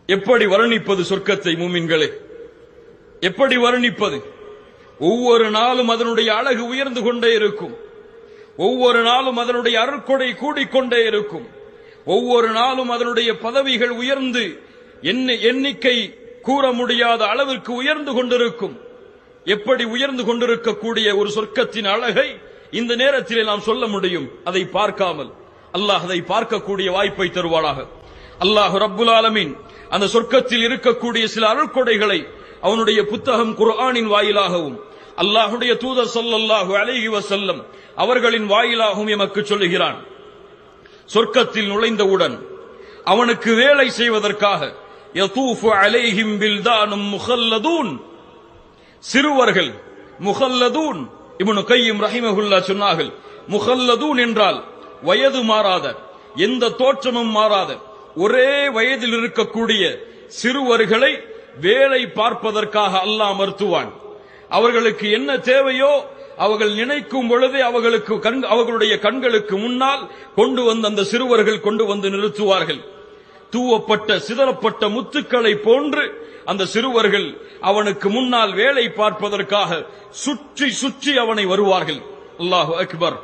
எப்படி வர்ணிப்பது சொர்க்கத்தை மூமின்களே? எப்படி வர்ணிப்பது? ஒவ்வொரு நாளும் அதனுடைய அழகு உயர்ந்து கொண்டே இருக்கும். ஒவ்வொரு நாளும் அதனுடைய அருட்கொடை கூடிக்கொண்டே இருக்கும். ஒவ்வொரு நாளும் அதனுடைய பதவிகள் உயர்ந்து எண்ணிக்கை கூற முடியாத அளவிற்கு உயர்ந்து கொண்டிருக்கும். எப்படி உயர்ந்து கொண்டிருக்கக்கூடிய ஒரு சொர்க்கத்தின் அழகை இந்த நேரத்திலே நாம் சொல்ல முடியும்? அதை பார்க்காமல் அல்லாஹ் அதை பார்க்கக்கூடிய வாய்ப்பை தருவானாக. அல்லாஹ் ரப்புல் ஆலமீன் அந்த சொர்க்கத்தில் இருக்கக்கூடிய சில அருட்கொடைகளை அவனுடைய புத்தகம் குர்ஆனின் வாயிலாகவும் அல்லாஹ்வுடைய தூதர் ஸல்லல்லாஹு அலைஹி வஸல்லம் அவர்களின் வாயிலாகவும் எமக்கு சொல்லுகிறான். சொர்க்கத்தில் நுழைந்தவுடன் அவனுக்கு வேலை செய்வதற்காக யதூஃபு அலைஹிம் பில்தானும் முகல்லதூன், சிறுவர்கள் முகல்லதூன். இப்னு கய்யிம் ரஹிமஹுல்லாஹ் சொன்னார்கள், முகல்லதூன் என்றால் வயது மாறாத, எந்த தோற்றமும் மாறாத, ஒரே வயதில் இருக்கக்கூடிய சிறுவர்களை வேலை பார்ப்பதற்காக அல்லாஹ் அமர்த்துவான். அவர்களுக்கு என்ன தேவையோ அவர்கள் நினைக்கும் பொழுதே அவர்களுடைய கண்களுக்கு முன்னால் கொண்டு வந்து அந்த சிறுவர்கள் கொண்டு வந்து நிறுத்துவார்கள். தூவப்பட்ட சிதறப்பட்ட முத்துக்களை போன்று அந்த சிறுவர்கள் அவனுக்கு முன்னால் வேலை பார்ப்பதற்காக சுற்றி சுற்றி அவனை வருவார்கள். அல்லாஹு அக்பர்.